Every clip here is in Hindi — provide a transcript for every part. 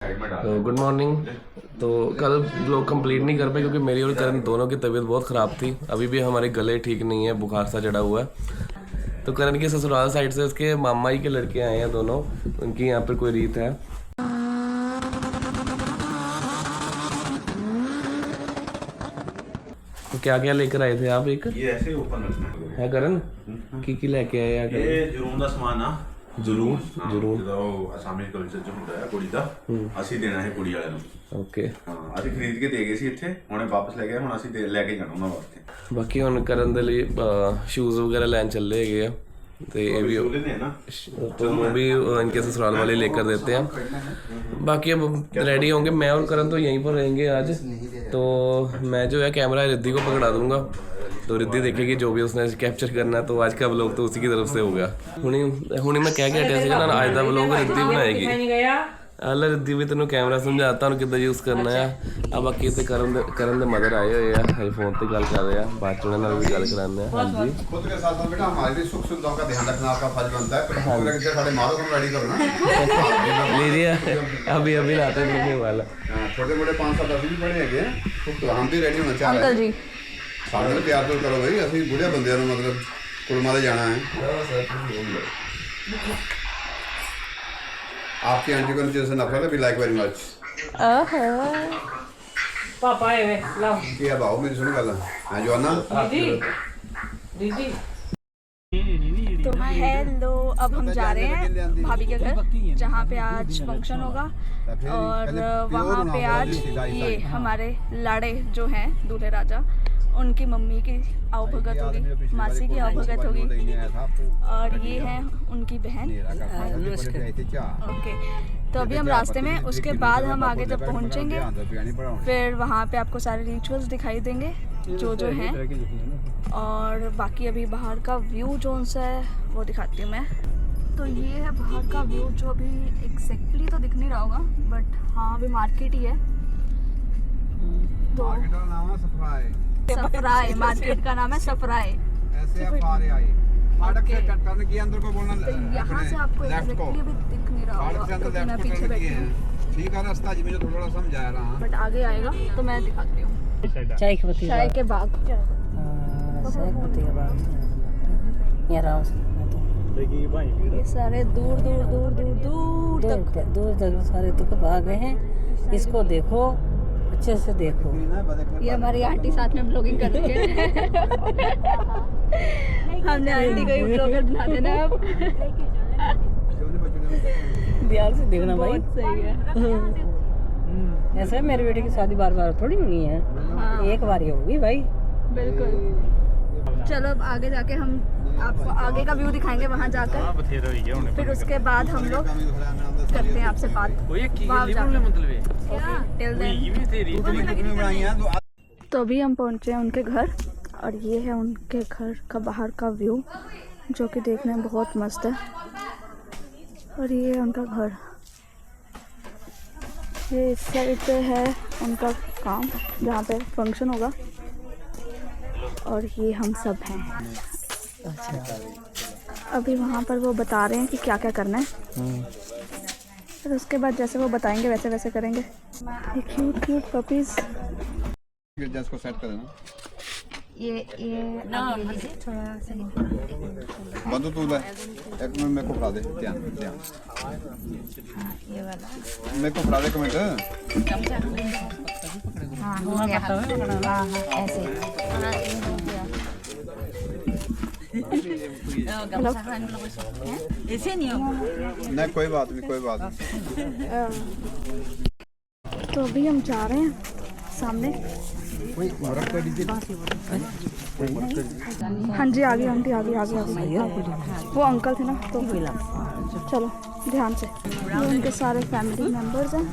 तो गुड मॉर्निंग। तो कल ब्लॉग कंप्लीट नहीं कर पाए क्योंकि मेरी और करण दोनों की तबीयत बहुत ख़राब थी। अभी भी हमारे गले ठीक नहीं है, बुखार सा चढ़ा हुआ है। तो करण की ससुराल साइड से उसके मामा ही के लड़के आए हैं दोनों, उनकी यहाँ पर कोई रीत है। तो क्या क्या लेकर आए थे आप? एक ये ऐसे ओपन रखना है करण की लेके आए हैं? ये ਜਰੂਮ ਦਾ ਸਮਾਨ ਆ। ਜਰੂਮ ਜਿਹਦਾ ਉਹ ਅਸਾਮੀ ਕਲਚਰ ਚ ਹੁੰਦਾ ਹੈ ਕੁੜੀ ਦਾ, ਅਸੀਂ ਦੇਣਾ ਹੈ ਕੁੜੀ ਵਾਲਿਆਂ ਨੂੰ। ਓਕੇ ਹਾਂ, ਅਸੀਂ ਖਰੀਦ ਕੇ ਦੇ ਗਏ ਸੀ ਇੱਥੇ, ਹੁਣੇ ਵਾਪਸ ਲੈ ਗਏ, ਹੁਣ ਅਸੀਂ ਲੈ ਕੇ ਜਾਣਾ ਉਹਨਾਂ ਵਾਸਤੇ। ਬਾਕੀ ਹੁਣ ਕਰਨ ਦੇ ਲਈ शूज़ वगैरह ਲੈਣ ਚੱਲੇ ਹੈਗੇ ਆ। तो ये भी तो वो भी इनके ससुराल वाले लेकर देते हैं। बाकी अब रेडी होंगे, मैं और करण तो यहीं पर रहेंगे आज। तो मैं जो है कैमरा रिद्धि को पकड़ा दूंगा, तो रिद्धि देखेगी जो भी उसने कैप्चर करना है। तो आज का व्लॉग तो उसी की तरफ से होगा। हुणी मैं कह के हटिया सी ना, आज का व्लॉग रिद्धि बनाएगी। अल रिद्धि भी तेन कैमरा समझाता हूँ कितना यूज़ करना है। अब बाकी तो करण दे मदर आए हुए हैं, फोन पर गल कर रहे हैं, बाद च उन्होंने भी गल कराने। हाँ जी, खुद के साथ साथ बेटा हमारी भी सुख सुविधाओं का ध्यान रखना आपका फर्ज बनता है। तो साढ़े मारो को रेडी करो ना। लीजिए अभी अभी लाते हैं वाला। छोटे मोटे 5-7 भी बड़े है, तो हम भी रेडी होना चाहिए। अंकल जी सारे प्यार तो करो भाई, असं बुढ़े बंदे मतलब कुलमा दे जाना है। आपकी आंटी को नीचे से नफरत है, भी लाइक वेरी मच। पापा आए हुए लाओ क्या भाव मेरी सुनो गल है जो ना दीदी तो हेलो, अब हम जा रहे हैं भाभी के घर जहाँ पे आज फंक्शन होगा। और वहाँ पे आज ये हमारे लाड़े जो हैं दूल्हे राजा, उनकी मम्मी की आवभगत होगी, मासी की आवभगत होगी, और ये है उनकी बहन। ओके, तो अभी हम रास्ते में, उसके बाद हम आगे जब पहुँचेंगे फिर वहाँ पे आपको सारे रिचुअल्स दिखाई देंगे जो जो हैं। और बाकी अभी बाहर का व्यू जो सा है वो दिखाती हूँ मैं। तो ये है बाहर का व्यू, जो अभी एग्जैक्टली तो दिख नहीं रहा होगा, बट हाँ अभी मार्केट ही है। तो सफराई मार्केट का नाम है, सफराई। ऐसे आप आ रहे आए फाटक से टर्न किया, अंदर को बोलना तो यहाँ से आपको एग्जैक्टली अभी दिख नहीं रहा होगा क्योंकि मैं पीछे बैठी हूँ। ठीक है, रास्ता जी मुझे थोड़ा समझा रहा, बट आगे आएगा तो मैं दिखाती हूँ। चाय की पत्ती, चाय के बाग, चाय की पत्ती के बाद ये राम ये सारे दूर दूर दूर दूर दूर दूर सारे दुख भाग गए हैं। इसको देखो, अच्छे से देखो। ये हमारी आंटी साथ में ब्लॉगिंग कर रही है। हमने आंटी को ही ब्लॉगर बना देना अब। ध्यान से देखना भाई, बहुत सही है। ऐसा है, मेरी बेटी की शादी बार बार थोड़ी हुई है। हाँ। एक बार ही होगी भाई। बिल्कुल। चलो अब आगे जाके हम आपको आगे का व्यू दिखाएंगे वहाँ जाकर। फिर उसके बाद हम लोग करते हैं आपसे बात। तो अभी हम पहुँचे हैं उनके घर, और ये है उनके घर का बाहर का व्यू जो कि देखने में बहुत मस्त है। और ये है उनका घर, ये इस साइड पे है उनका काम जहाँ पे फंक्शन होगा, और ये हम सब हैं। अभी वहाँ पर वो बता रहे हैं कि क्या क्या करना है, फिर उसके बाद जैसे वो बताएंगे वैसे वैसे करेंगे। ये क्यूट क्यूट पपीज, को सेट कर देना। ये ना थोड़ा सही बंदू तू ले एक मिनट मेरे को पढ़ा दे, ध्यान ये वाला मेरे को पढ़ा दे, कमेंट। हाँ हो गया, हाँ ऐसे ऐसे नहीं हो। नहीं कोई बात नहीं, कोई बात नहीं। तो अभी हम जा रहे हैं सामने। हाँ जी आगे आंटी, आगे आगे आगे वो अंकल थे ना, तो चलो ध्यान से। ये उनके सारे फैमिली मेंबर्स हैं।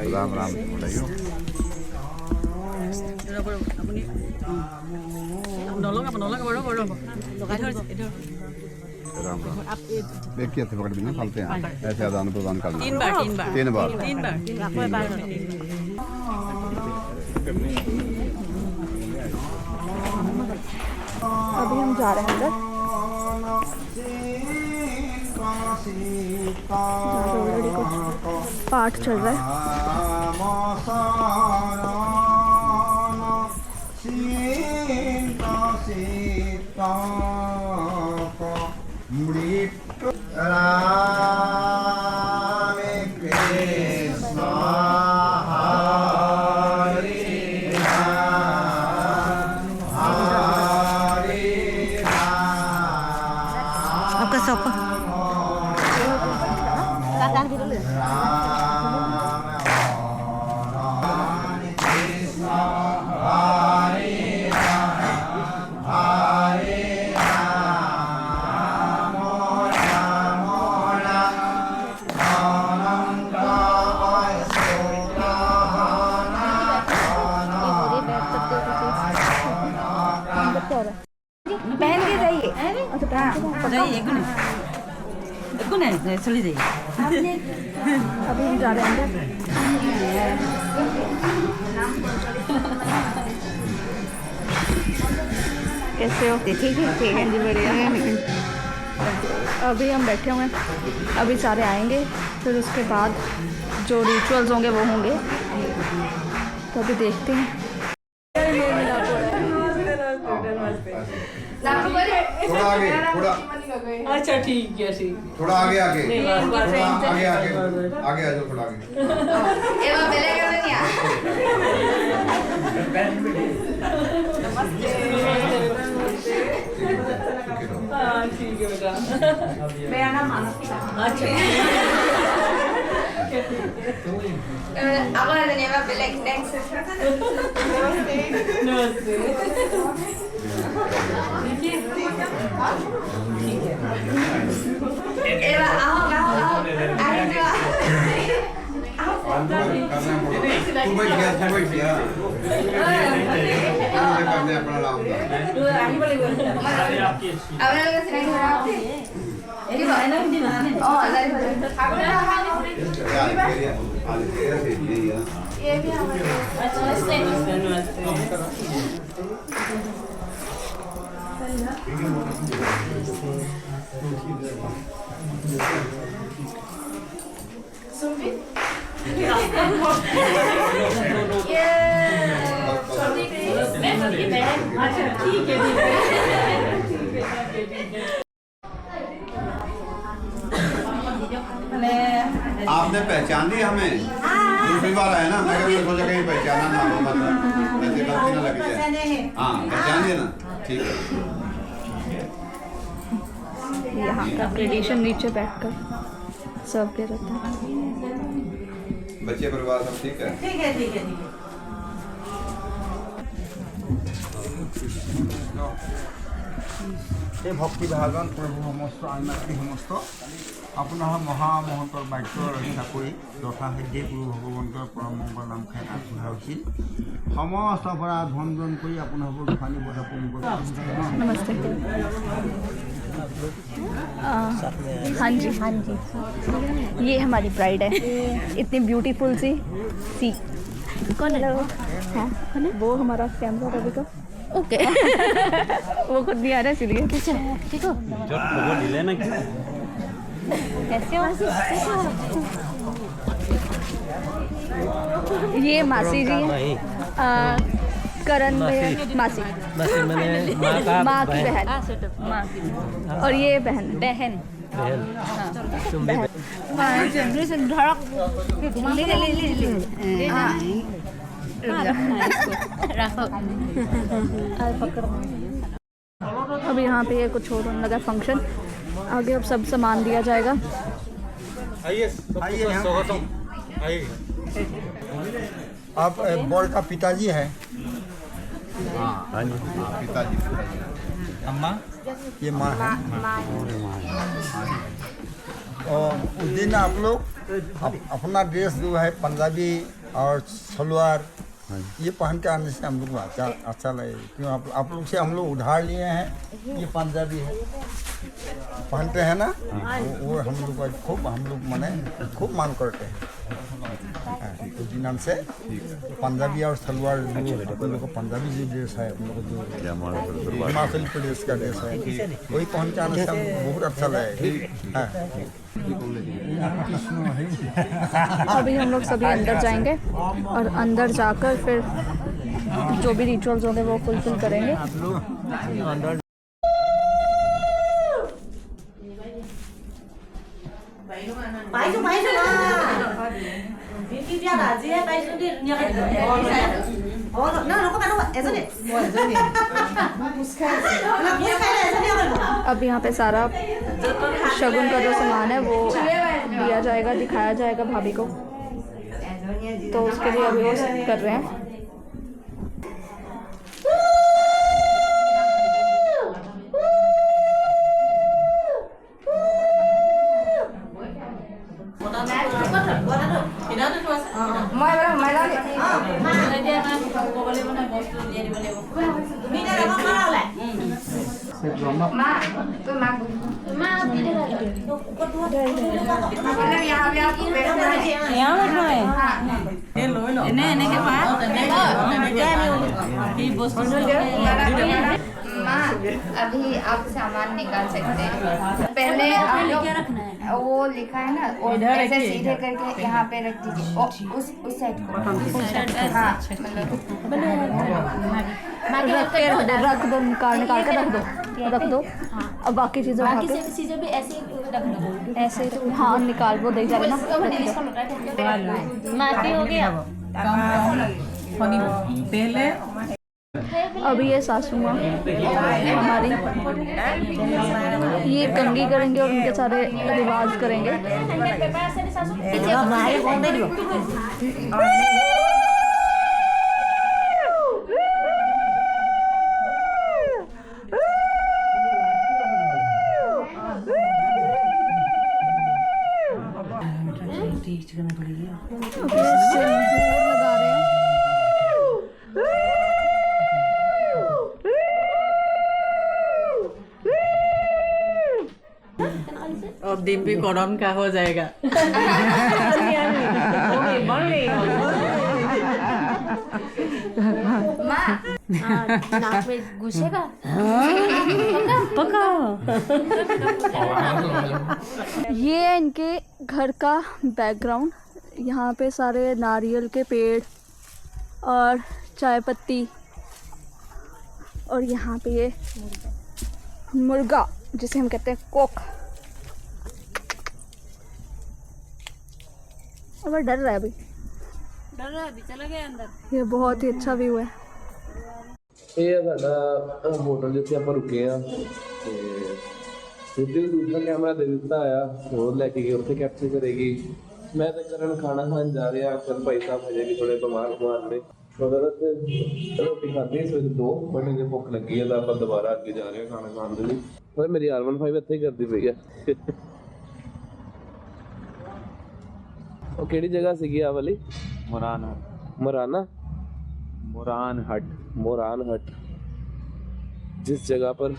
राम राम बताइयो। एक ही हथे पकड़ भी ना चलते हैं ऐसे आदान प्रदान करना 3 बार 3 बार अभी हम जा रहे हैं अंदर ऑलरेडी कुछ पाठ चल रहा है। आपका सोफा पहन के जाइए। अच्छा जाइए एक नहीं चली जाइए। अभी हम जा रहे हैं अंदर। कैसे हो? ठीक है जी, बढ़िया। अभी हम बैठे हुए हैं, अभी सारे आएंगे, फिर उसके बाद जो रिचुअल्स होंगे वो होंगे, तो अभी देखते हैं। थोड़ा आगे थोड़ा अच्छा ठीक है ठीक। थोड़ा आगे आगे थोड़ा आगे आगे आगे आ जाओ थोड़ा हाँ ठीक है बेटा। मेरा नाम मानसी है। अच्छा Ako na din yung bilik next. नमस्ते। Eva, ako. Ay, di ba? तू बैठ गया करने अपना नाम Ako na lang sila yung di ba? Oo, dali ba? Ako na lang. ये भी हमारे अच्छा ठीक है आपने पहचान ली हमें? दूसरी बार आया ना, मैं सोचा कहीं पहचाना ना हो, मतलब वैसे गलती ना लग जाए। हाँ पहचान लिया ना, ठीक है। यहाँ का ट्रेडिशन नीचे बैठकर सर्व किया जाता है। बच्चे परिवार सब ठीक है? ठीक है ठीक है ठीक है। এই ভক্তিভাজন প্ৰভু সমস্ত আইমাতৃ সমস্ত আপোনাৰ মহামহন্তৰ বাক্য ৰক্ষা কৰি যথাসাধ্যে গুৰু ভগৱন্তৰ পৰম মংগল নাম খাই আগবঢ়া উচিত সমস্ত অপৰাধ ভঞ্জন কৰি আপোনালোকৰ গোসানী বধ नमस्ते। हाँ जी ये हमारी ब्राइड है, इतनी ब्यूटीफुल सी कौन है? हाँ कौन है? वो हमारा कैमरा रवि का। ओके वो खुद नहीं आ रहा है इसलिए। ठीक हो? कैसे हो? ये मासी जी हैं, करण में मासी माँ की बहन, माँ की, और ये बहन बहन अब यहाँ पे ये कुछ और होने लगा फंक्शन, आगे अब सब सामान दिया जाएगा। आइए आइए। आप बड़ का पिताजी है? हाँ पिताजी अम्मा ये माँ है। और उस दिन आप लोग अपना ड्रेस जो है पंजाबी और सलवार ये पहन के आने से हम लोग को अच्छा लगे, क्यों आप लोग से हम लोग उधार लिए हैं। ये पंजाबी है, पहनते हैं ना, वो हम लोग का हम लोग माने खूब मान करते हैं। उस दिन से पंजाबी और सलवार हम लोग का पंजाबी जो ड्रेस है, हम लोग जो हिमाचल प्रदेश का ड्रेस है, वही पहन के आने से हमको बहुत अच्छा लगे। अभी हम लोग सभी अंदर जाएंगे और अंदर जाकर फिर जो भी रिचुअल्स होंगे वो फुलफिल करेंगे। अब यहाँ पे सारा शगुन का जो सामान है वो दिया जाएगा, दिखाया जाएगा भाभी को, तो उसके लिए अभी वो कर रहे हैं। अभी आप सामान निकाल सकते हैं। पहले आप लोग वो लिखा है ना, वो ऐसे सीधे करके यहाँ पे रख दीजिए, उस साइड को। हाँ, रख दो, निकाल के रख दो। अब बाकी चीज़ें भी ऐसे रख दो, ऐसे हाँ निकाल वो दे जाए ना। माटी हो गया। पहले अभी ये सासू माँ हमारी ये कंघी करेंगे और उनके सारे रिवाज करेंगे। लगा रहे हैं। और दिन भी कोरोन का हो जाएगा। नाक में घुसेगा। ये है इनके घर का बैकग्राउंड। यहाँ पे सारे नारियल के पेड़ और चाय पत्ती, और यहाँ पे ये मुर्गा जिसे हम कहते हैं कोक। अब डर रहा है अभी, चला गया अंदर। ये बहुत ही अच्छा व्यू है। ਇਹ ਹੈ ਸਾਡਾ ਹੋਟਲ ਜਿੱਥੇ ਆਪਾਂ ਰੁਕੇ ਆ ਤੇ ਉੱਤੇ ਦੂਸਰਾ ਕੈਮਰਾ ਦੇ ਦਿੱਤਾ ਆ, ਹੋਰ ਲੈ ਕੇ ਗਏ ਉੱਥੇ ਕੈਪਚਰ ਕਰੇਗੀ। ਮੈਂ ਤੇ ਕਰਨ ਖਾਣਾ ਖਾਣ ਜਾ ਰਿਹਾ, ਫਿਰ ਭਾਈ ਸਾਹਿਬ ਹਜੇ ਵੀ ਥੋੜੇ ਬਿਮਾਰ ਨੇ, ਉਹਦਾ ਤੇ ਰੋਟੀ ਖਾਧੀ ਸਵੇਰੇ 2 ਵਜੇ ਜੇ ਭੁੱਖ ਲੱਗੀ ਆ ਤਾਂ ਆਪਾਂ ਦੁਬਾਰਾ ਅੱਗੇ ਜਾ ਰਹੇ ਆ ਖਾਣਾ ਖਾਣ ਦੇ ਲਈ। ਓਏ ਮੇਰੀ R15 ਇੱਥੇ ਹੀ ਕਰਦੀ ਪਈ ਆ। ਉਹ ਕਿਹੜੀ ਜਗ੍ਹਾ ਸੀਗੀ ਆ ਵਾਲੀ? मोरान हट। जिस जगह पर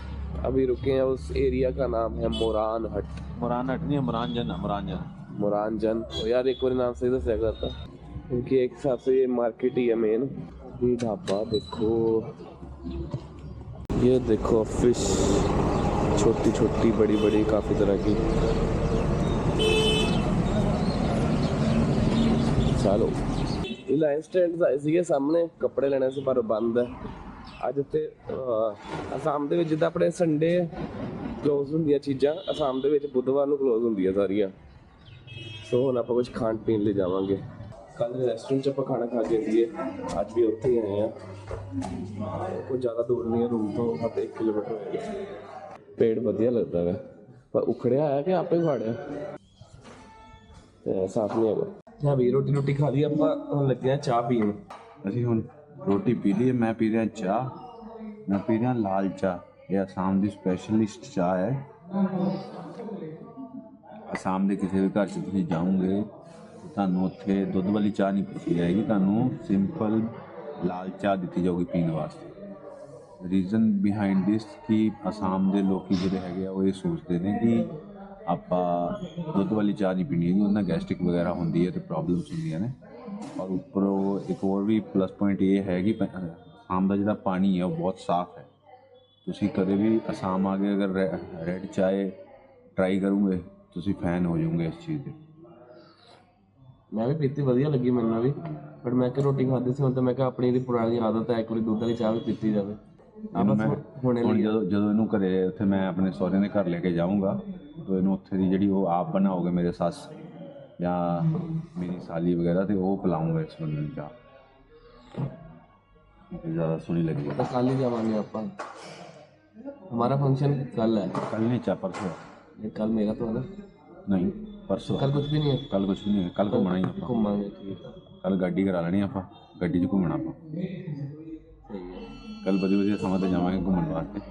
अभी रुके हैं उस एरिया का नाम है मोरान हट। मोरान हट नहीं है, मोरानजन। तो यार एक बार नाम सही दस जगह था क्योंकि एक हिसाब से ये मार्केट ही है मेन। ये ढाबा देखो, ये देखो फिश, छोटी छोटी बड़ी बड़ी काफ़ी तरह की। चलो रिलायंस ट्रेंड्स आए ਸੀਗੇ ਸਾਹਮਣੇ ਕੱਪੜੇ ਲੈਣੇ ਸੀ ਪਰ ਬੰਦ ਹੈ ਅੱਜ। ਤੇ ਅਸਾਮ ਦੇ ਵਿੱਚ ਜਿੱਦਾਂ ਆਪਣੇ ਸੰਡੇ ਕਲੋਜ਼ ਹੁੰਦੀਆਂ ਚੀਜ਼ਾਂ, ਅਸਾਮ ਦੇ ਵਿੱਚ ਬੁੱਧਵਾਰ ਨੂੰ ਕਲੋਜ਼ ਹੁੰਦੀਆਂ ਸਾਰੀਆਂ। ਸੋ ਹੁਣ ਆਪਾਂ ਕੁਝ ਖਾਣ ਪੀਣ ਲਈ ਜਾਵਾਂਗੇ। ਕੱਲ ਰੈਸਟੋਰੈਂਟ 'ਚ ਆਪਾਂ ਖਾਣਾ ਖਾ ਕੇ ਆਈਏ, ਅੱਜ ਵੀ ਉੱਥੇ ਹੀ ਆਏ ਆ। ਕੋਈ ਜ਼ਿਆਦਾ ਦੂਰ ਨਹੀਂ ਹੈ ਰੂਮ ਤੋਂ, 1 ਕਿਲੋਮੀਟਰ ਹੋਏਗਾ। ਪੇੜ ਵਧੀਆ ਲੱਗਦਾ ਵਾ, ਪਰ ਉਖੜਿਆ ਆਇਆ ਕਿ ਆਪੇ ਫਾੜਿਆ ਸਾਫ਼ ਨਹੀਂ ਹੈਗਾ। ਹਾਂ ਵੀ ਰੋਟੀ ਖਾ ਲਈ ਆਪਾਂ, ਹੁਣ ਲੱਗੇ ਆ ਚਾਹ ਪੀਣ। ਅਸੀਂ ਹੁਣ ਰੋਟੀ ਪੀ ਲਈ, ਮੈਂ ਪੀ ਰਿਹਾ ਚਾਹ। ਮੈਂ ਪੀ ਰਿਹਾ ਲਾਲ ਚਾਹ। ਇਹ ਅਸਾਮ ਦੀ ਸਪੈਸ਼ਲਿਸਟ ਚਾਹ ਹੈ। ਅਸਾਮ ਦੇ ਕਿਸੇ ਵੀ ਘਰ 'ਚ ਤੁਸੀਂ ਜਾਓਗੇ ਤੁਹਾਨੂੰ ਉੱਥੇ ਦੁੱਧ ਵਾਲੀ ਚਾਹ ਨਹੀਂ ਪੀਤੀ ਜਾਏਗੀ, ਤੁਹਾਨੂੰ ਸਿੰਪਲ ਲਾਲ ਚਾਹ ਦਿੱਤੀ ਜਾਊਗੀ ਪੀਣ ਵਾਸਤੇ। ਰੀਜ਼ਨ ਬਿਹਾਈਂਡ ਦਿਸ ਕਿ ਅਸਾਮ ਦੇ ਲੋਕੀ ਜਿਹੜੇ ਹੈਗੇ ਆ ਉਹ ਇਹ ਸੋਚਦੇ ਨੇ ਕਿ ਆਪਾਂ ਦੁੱਧ ਵਾਲੀ ਚਾਹ ਨਹੀਂ ਪੀਣੀ ਹੈਗੀ, ਉਹਦੇ ਨਾਲ ਗੈਸਟ੍ਰਿਕ ਵਗੈਰਾ ਹੁੰਦੀ ਹੈ ਤੇ ਪ੍ਰੋਬਲਮਸ ਹੁੰਦੀਆਂ ਨੇ। ਔਰ ਉੱਪਰੋਂ ਇੱਕ ਹੋਰ ਵੀ ਪਲੱਸ ਪੁਆਇੰਟ ਇਹ ਹੈ ਕਿ ਅਸਾਮ ਦਾ ਜਿਹੜਾ ਪਾਣੀ ਹੈ ਉਹ ਬਹੁਤ ਸਾਫ਼ ਹੈ। ਤੁਸੀਂ ਕਦੇ ਵੀ ਅਸਾਮ ਆ ਕੇ ਅਗਰ ਰੈੱਡ ਚਾਏ ਟਰਾਈ ਕਰੋਗੇ ਤੁਸੀਂ ਫੈਨ ਹੋ ਜਾਓਗੇ ਇਸ ਚੀਜ਼ ਦੇ। ਮੈਂ ਵੀ ਪੀਤੀ, ਵਧੀਆ ਲੱਗੀ ਮੈਨੂੰ ਵੀ, ਬਟ ਮੈਂ ਕਿ ਰੋਟੀ ਖਾਧੀ ਸੀ ਹੁਣ ਤਾਂ ਮੈਂ ਕਿਹਾ ਆਪਣੀ ਜਿਹੜੀ ਪੁਰਾਣੀ ਆਦਤ ਹੈ ਇੱਕ ਵਾਰੀ ਦੁੱਧ ਵਾਲੀ ਚਾਹ ਵੀ ਪੀਤੀ ਜਾਵੇ। ਹੁਣ ਜਦੋਂ ਇਹਨੂੰ ਘਰੇ ਉੱਥੇ ਮੈਂ ਆਪਣੇ ਸਹੁਰਿਆਂ ਦੇ ਘਰ ਲੈ ਕੇ ਜਾਊਂਗਾ ਤਾਂ ਇਹਨੂੰ ਉੱਥੇ ਦੀ ਜਿਹੜੀ ਉਹ ਆਪ ਬਣਾਓਗੇ ਮੇਰੇ ਸੱਸ ਜਾਂ ਮੇਰੀ ਸਾਲੀ ਵਗੈरह ਤੇ ਉਹ ਪਿਲਾਊਂਗਾ ਇਸ ਬੰਦੇ ਨੂੰ ਚਾਹ। ज़्यादा सोनी लगेगी। तो कल ही जावांगे अपन, हमारा फंक्शन कल है। कल नहीं चाह परसों। ये कल मेरा तो है ना? नहीं परसों। कल कुछ भी नहीं है? कल कुछ भी नहीं है, कल घूमना ही है। घूमांगे, ठीक है। कल गाड़ी करा लेनी आप, गड्डी 'च घूमना आप। सही है। कल वधिया वधिया थावां ते जावांगे घूमन वास्ते।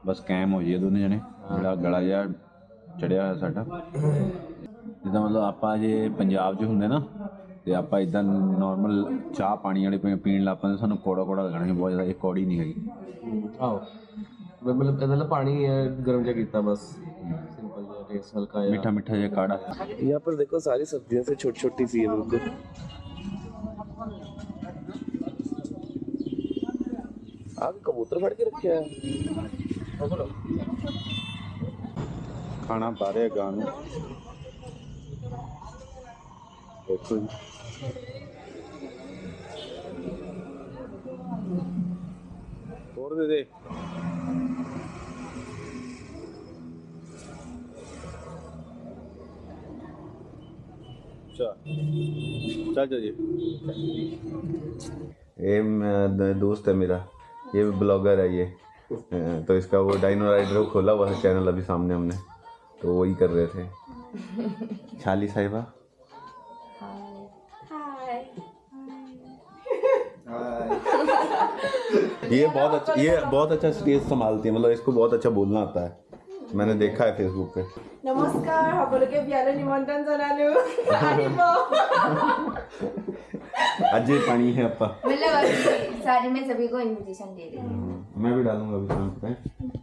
बस कैम हो जाइए दोनों जने, बड़ा गला जिहा चढ़िया होया साडा। जिद्दां मतलब आपां जे पंजाब 'ਚ ਹੁੰਦੇ ਨਾ ਤੇ ਆਪਾਂ ਇਦਾਂ ਨਾਰਮਲ ਚਾਹ ਪਾਣੀ ਵਾਲੇ ਪੀਣ ਲੱਗ ਪੈਂਦੇ, ਸਾਨੂੰ ਕੋੜਾ ਕੋੜਾ ਲੱਗਣਾ ਸੀ ਬਹੁਤ ਜ਼ਿਆਦਾ। ਇਹ ਕੌੜੀ ਨਹੀਂ ਹੈਗੀ। ਆਹੋ मतलब ਇਹਦਾ पानी गर्म जिहा कीता बस, सिंपल जिहा टेस्ट हल्का है, मीठा मीठा जिहा काढ़ा। यहाँ पर देखो सारी सब्जियां से छोटी छोटी सी है बिल्कुल। आगे कबूतर फड़ के रखे हैं। खाना पा रहे गां नूं देखो जी। और दे दे। चल जी। ये दोस्त है मेरा, ये भी ब्लॉगर है ये, तो इसका वो डाइनो राइडर खोला हुआ है चैनल अभी सामने हमने, तो वही कर रहे थे। छाली साहिबा ये बहुत अच्छा स्टेज संभालती है, मतलब इसको बहुत अच्छा बोलना आता है, मैंने देखा है फेसबुक पे। नमस्कार, সকলকে বিয়ালৈ নিমন্ত্ৰণ জনালো। आज ये पानी है अपा, मतलब अभी सारी में सभी को इनविटेशन दे रही हूँ। मैं भी डालूंगा अभी शाम पे।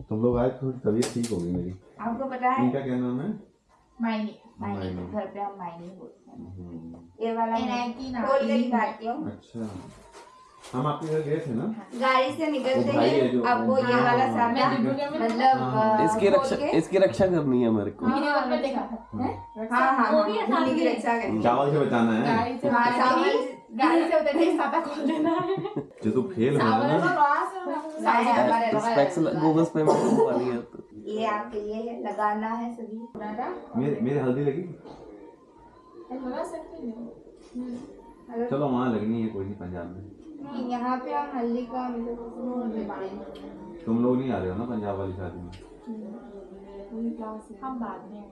तुम लोग आए थोड़ी तबीयत ठीक होगी मेरी। आपको पता है इनका क्या नाम है? मायनी, मायनी घर पे हम मायनी बोलते हैं। ये वाला मैं खोल के दिखाती हूँ। अच्छा, हम आपके घर गए थे ना? गाड़ी से निकलते ही आपको ये वाला सामना मतलब इसकी रक्षा करनी है मेरे को। हाँ हाँ भूमि की रक्षा करनी है। चावल से बचाना है। हाँ चावल गाड़ी से उतरते ही सापा खोल देना है। जो तू फेल हो ना, स्पेक्स गूगल्स पे में पानी है तो ये आपके लिए लगाना है सभी। मेरे हल्दी लगी? चलो वहाँ लगनी है, कोई नहीं, पंजाब में। यहाँ पे हम हल्दी का तुम लोग नहीं आ रहे हो ना पंजाब वाली शादी में? हम बाद में